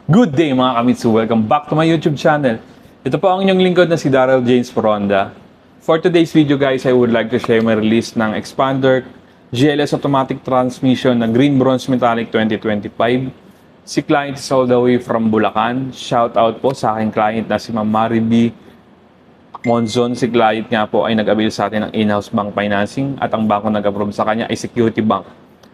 Good day mga kamitsu! Welcome back to my YouTube channel. Ito po ang inyong lingkod na si Daryl James Poronda. For today's video guys, I would like to share my release ng Expander GLS Automatic Transmission na Green Bronze Metallic 2025. Si client is all the way from Bulacan. Shout out po sa aking client na si Ma'am Mary B. Monzon. Si client nga po ay nag-avail sa atin ng in-house bank financing at ang bangko nag-approve sa kanya ay Security Bank.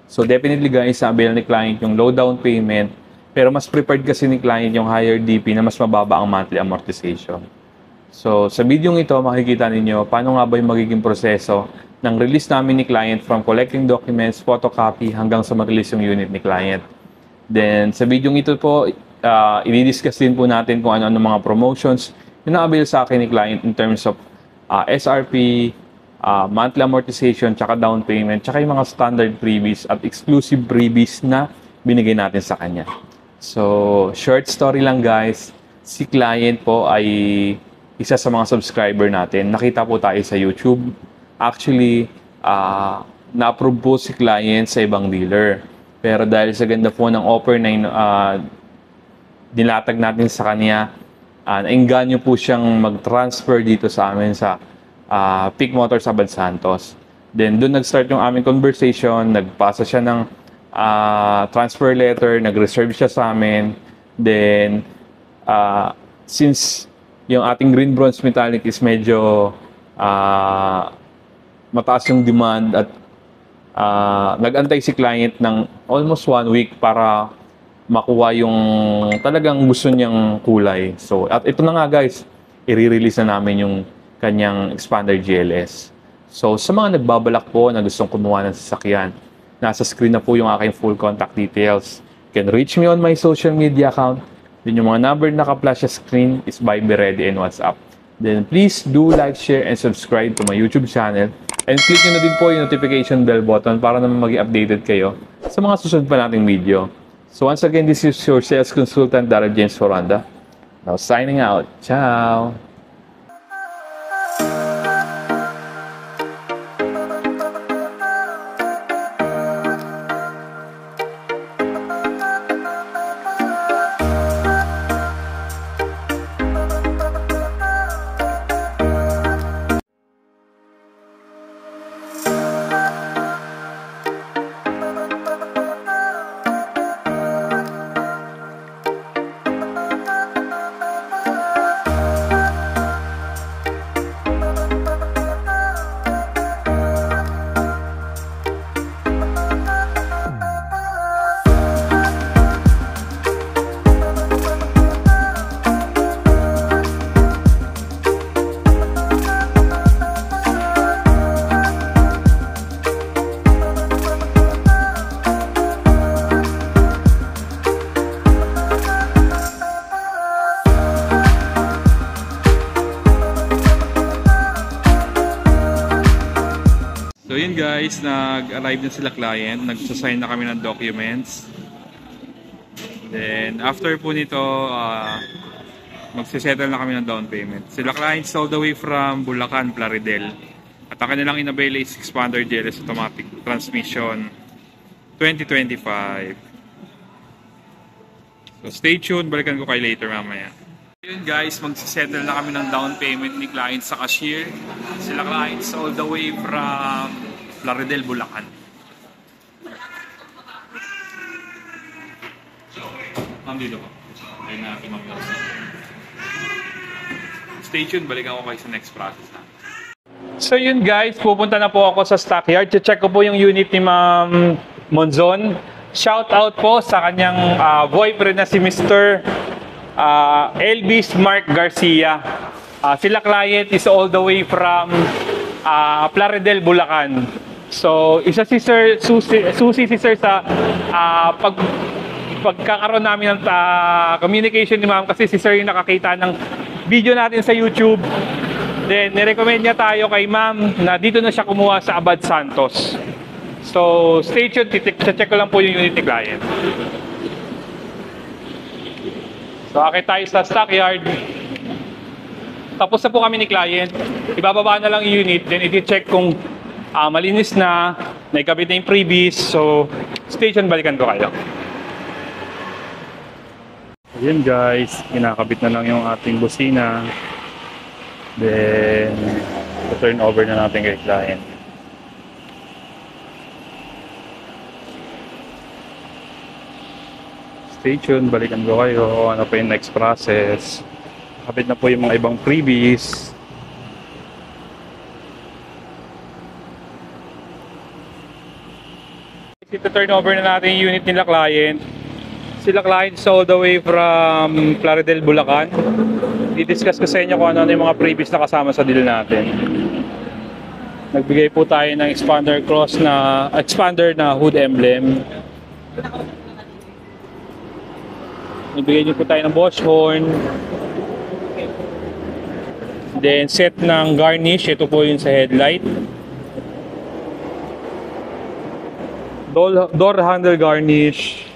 So definitely guys, na-avail ni client yung low down payment. Pero mas prepared kasi ni client yung higher DP na mas mababa ang monthly amortization. So, sa video ito, makikita ninyo paano nga ba yung magiging proseso ng release namin ni client from collecting documents, photocopy, hanggang sa mag-release yung unit ni client. Then, sa video ito po, i-discuss din po natin kung ano-ano mga promotions yung na-avail sa akin ni client in terms of SRP, monthly amortization, tsaka down payment, tsaka yung mga standard freebies at exclusive freebies na binigay natin sa kanya. So, short story lang guys, si client po ay isa sa mga subscriber natin. Nakita po tayo sa YouTube. Actually, na-approve po si client sa ibang dealer. Pero dahil sa ganda po ng offer na nilatag natin sa kanya, nainganyo po siyang mag-transfer dito sa amin sa Peak Motors Abad Santos. Then, doon nag-start yung aming conversation. Nagpasa siya ng transfer letter, nag-reserve siya sa amin. Then, since yung ating green bronze metallic is medyo mataas yung demand at nag-antay si client ng almost 1 week para makuha yung talagang gusto niyang kulay. So, at ito na nga guys, i-release na namin yung kanyang Expander GLS. So, sa mga nagbabalak po na gustong kumuha ng sasakyan, nasa screen na po yung aking full contact details. You can reach me on my social media account. Then yung mga number na naka-flash sa screen is Viber Ready and WhatsApp. Then please do like, share, and subscribe to my YouTube channel. And click nyo na din po yung notification bell button para naman maging updated kayo sa mga susunod pa nating video. So once again, this is your sales consultant, Daryl James Poronda. Now signing out. Ciao! So yun guys, nag-arrive na sila client, nagsasign na kami ng documents. Then after po nito, magsisettle na kami ng down payment. Sila clients all the way from Bulacan, Plaridel. At ang kanilang in-avail is Expander GLS Automatic Transmission 2025. So stay tuned, balikan ko kayo later mamaya. Yun guys, magsisettle na kami ng down payment ni client sa cashier. Sila clients all the way from Plaridel, Bulacan. Ma'am, dito po. Ayun na natin ma'am. Stay tuned, balikan ko kayo sa next process na. So yun guys, pupunta na po ako sa stockyard. Check ko po yung unit ni Ma'am Monzon. Shout out po sa kanyang boyfriend na si Mr. Elvis Mark Garcia. Sila client is all the way from Plaridel, Bulacan. So, isa si Sir Susi si Sir sa pagkakaroon namin ng communication ni Ma'am kasi si Sir yung nakakita ng video natin sa YouTube. Then, nirecommend niya tayo kay Ma'am na dito na siya kumuha sa Abad Santos. So, stay tuned. Check ko lang po yung unit ni client. So, akit tayo sa stockyard. Tapos na po kami ni client. Ibababa na lang yung unit. Then, iti-check kung malinis na, naikabit na yung freebies. So, stay tuned. Balikan ko kayo. Ayan guys, kinakabit na lang yung ating busina. Then, turn over na natin kay client. Stay tuned, balikan ko kayo ano pa yung next process. Kabit na po yung mga ibang freebies. Ito turn over na natin yung unit nila client. Sila client is all the way from Plaridel, Bulacan. I-discuss ko sa inyo kung ano yung mga freebies na kasama sa deal natin. Nagbigay po tayo ng expander na hood emblem. Nagbigay din po tayo ng Bosch horn. Then set ng garnish, ito po yun sa headlight. Door handle garnish.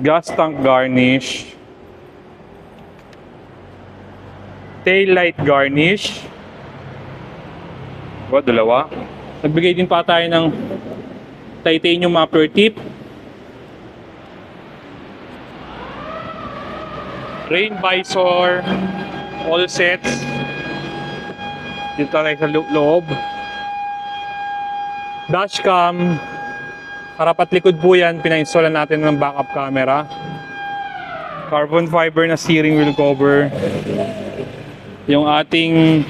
Gas tank garnish. Tail light garnish. Dalawa. Nagbigay din pa tayo ng titanium upper tip. Rain visor. All sets. Dito tayo sa loob. Dashcam. Harap at likod po yan. Pina-installan natin ng backup camera. Carbon fiber na steering wheel cover. Yung ating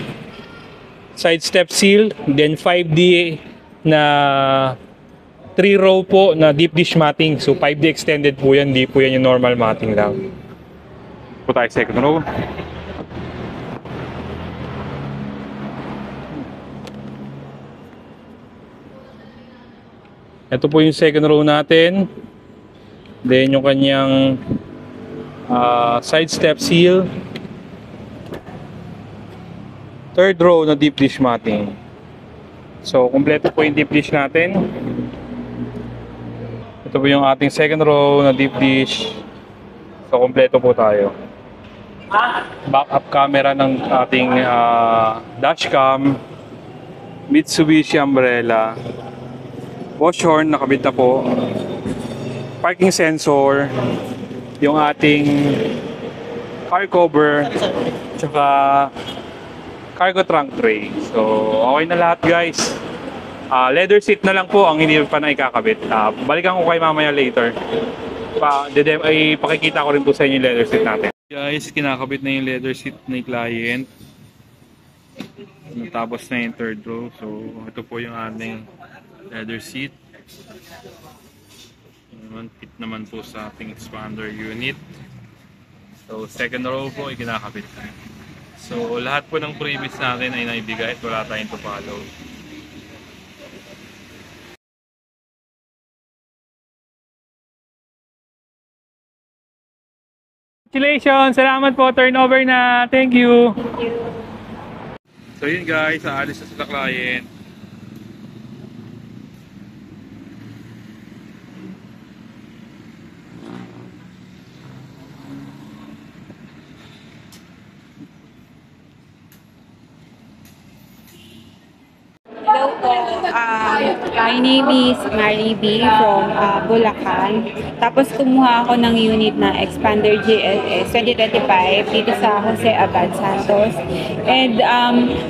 side step seal, then 5D na 3-row po na deep dish matting. So 5D extended po yan, hindi po yan yung normal matting lang. Po tayo second row. Ito po yung second row natin. Then yung kanyang side step seal. Third row na deep dish matting. So, kompleto po yung deep dish natin. Ito po yung ating second row na deep dish. So, kompleto po tayo. Backup camera ng ating dashcam. Mitsubishi umbrella. Bosch horn nakabit na po. Parking sensor. Yung ating car cover. Tsaka cargo trunk tray. So, okay na lahat guys. Leather seat na lang po ang hindi pa na ikakabit. Balikan ko kayo mamaya later. Pakikita ko rin po sa inyo yung leather seat natin. Guys, kinakabit na yung leather seat ng client. Natapos na yung third row. So, ito po yung ating leather seat. Fit naman po sa ating expander unit. So, second row po, ikinakabit na. So, lahat po ng previous natin ay naibigay at wala tayong to follow. Congratulations! Salamat po! Turnover na! Thank you! Thank you. So yun guys, aalis na sa client. Hello po. My name is Mary B. from Bulacan. Tapos kumuha ako ng unit na Expander GLS 2025 dito sa Jose Abad Santos. And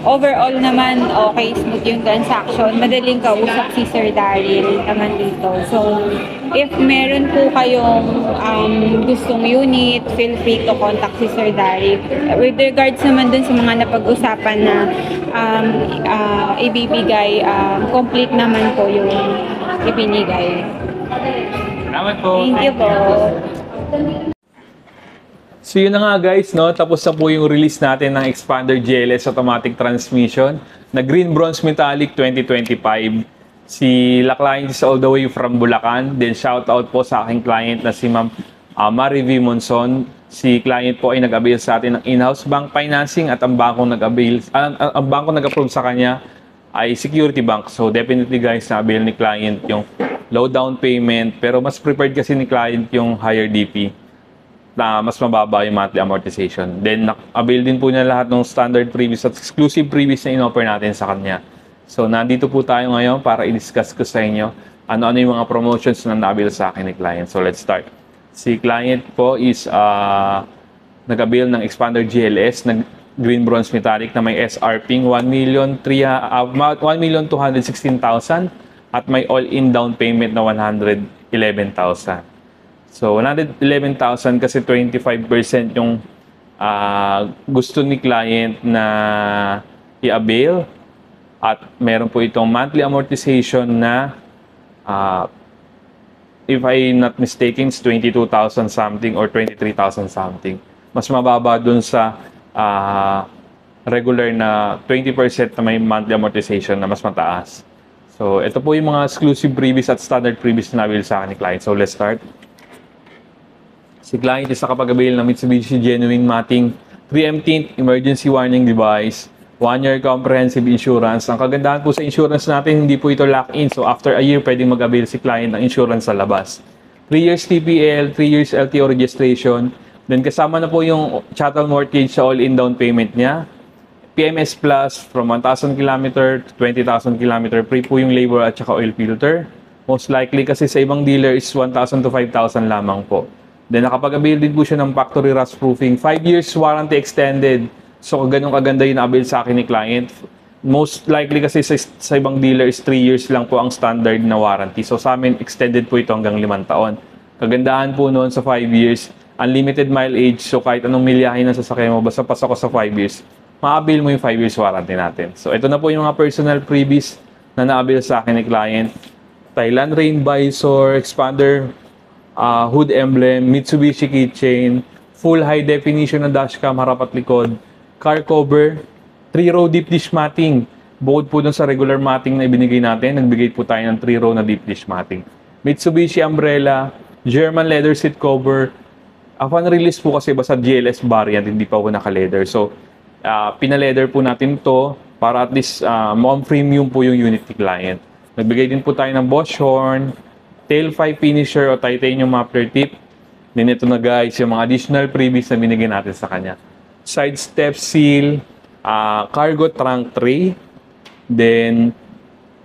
overall naman, okay, smooth yung transaction. Madaling kausap si Sir Daryl naman dito. So, if meron po kayong gustong unit, feel free to contact si Sir Daryl. With regards naman dun sa mga napag-usapan na ibibigay, complete naman po yung ibinigay. Salamat po. Thank you po. So yun na nga guys, no? Tapos na po yung release natin ng Expander GLS Automatic Transmission na Green Bronze Metallic 2025. Si La Client is all the way from Bulacan. Then shout out po sa aking client na si Ma'am Mary V. Monson. Si client po ay nag-avail sa atin ng in-house bank financing at ang bangko nag-approve sa kanya ay Security Bank. So definitely guys, na-avail ni client yung low down payment, pero mas prepared kasi ni client yung higher DP na mas mababa yung monthly amortization. Then avail din po niya lahat ng standard previous at exclusive previous na in-offer natin sa kanya. So nandito po tayo ngayon para i-discuss ko sa inyo ano-ano yung mga promotions na na-avail sa akin ni client. So let's start. Si client po is nag-avail ng Expander GLS na green bronze metallic na may SRP 1,216,000 at may all-in down payment na 111,000. So 111,000 kasi 25% yung gusto ni client na i-avail at meron po itong monthly amortization na if I not mistaken, it's 22,000 something or 23,000 something. Mas mababa dun sa regular na 20% na may monthly amortization na mas mataas. So, ito po yung mga exclusive freebies at standard freebies na avail sa akin ni client. So, let's start. Si client is nakapag-avail ng Mitsubishi Genuine Mating 3M Emergency Warning Device, 1-year comprehensive insurance. Ang kagandahan po sa insurance natin, hindi po ito lock-in. So, after a year, pwedeng mag-avail si client ng insurance sa labas. 3 years TPL, 3 years LTO registration. Then, kasama na po yung chattel mortgage sa all-in down payment niya. PMS Plus from 1,000 km to 20,000 km. Free po yung labor at saka oil filter. Most likely kasi sa ibang dealer is 1,000 to 5,000 lamang po. Then, nakapag-avail din po siya ng factory rust proofing. 5 years warranty extended. So, ganun kaganda yung na-avail sa akin ni client. Most likely kasi sa ibang dealer is 3 years lang po ang standard na warranty. So, sa amin, extended po ito hanggang 5 taon. Kagandahan po noon sa 5 years, unlimited mileage. So, kahit anong milyahin ng sasakyan mo, basta pasok ko sa 5 years, ma-avail mo yung 5 years warranty natin. So, ito na po yung mga personal freebies na na-avail sa akin ni client. Thailand Rain Visor, Expander, hood emblem, Mitsubishi keychain, full high definition na dashcam harap at likod, car cover, 3-row deep dish matting. Bukod po dun sa regular matting na ibinigay natin, nagbigay po tayo ng 3-row na deep dish matting. Mitsubishi umbrella, German leather seat cover. Upon release po kasi basta GLS variant, hindi pa po naka-leather. So, pina-leather po natin to para at least mukhang premium po yung unit ni client. Nagbigay din po tayo ng Bosch horn, tailpipe finisher o titanium muffler tip. Then ito na guys, yung mga additional freebies na binigay natin sa kanya. Side step seal, cargo trunk tray, then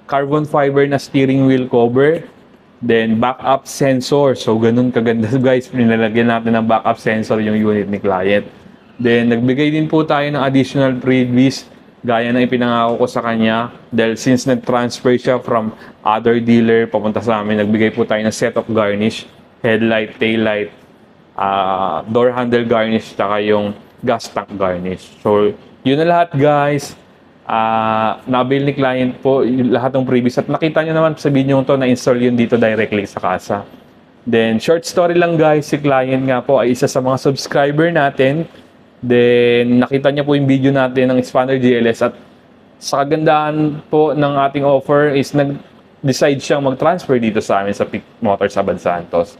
carbon fiber na steering wheel cover, then backup sensor. So ganun kaganda guys, nilalagyan natin ng backup sensor yung unit ni client. Then nagbigay din po tayo ng additional freebies gaya ng ipinangako ko sa kanya dahil since nag-transfer siya from other dealer papunta sa amin, nagbigay po tayo ng set of garnish, headlight, taillight, door handle garnish, taka yung gas tank garnish. So yun na lahat guys. Na-avail ni client po yung lahat ng freebies at nakita nyo naman sa video to na-install yun dito directly sa casa. Then short story lang guys, si client nga po ay isa sa mga subscriber natin. Then nakita niya po yung video natin ng Expander GLS at sa kagandahan po ng ating offer is nag-decide siyang mag-transfer dito sa amin sa Peak Motors Abad Santos.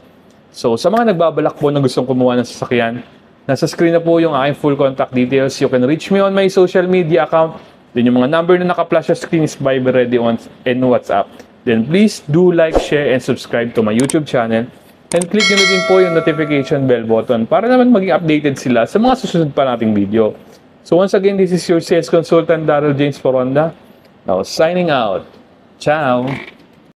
So sa mga nagbabalak po na gustong kumuha ng sasakyan, nasa screen na po yung aking full contact details. You can reach me on my social media account. Then yung mga number na naka-flash sa screen is Viber ready on and WhatsApp. Then please do like, share, and subscribe to my YouTube channel. And click nyo na din po yung notification bell button para naman maging updated sila sa mga susunod pa nating video. So once again, this is your sales consultant, Daryl James Poronda. Now signing out. Ciao!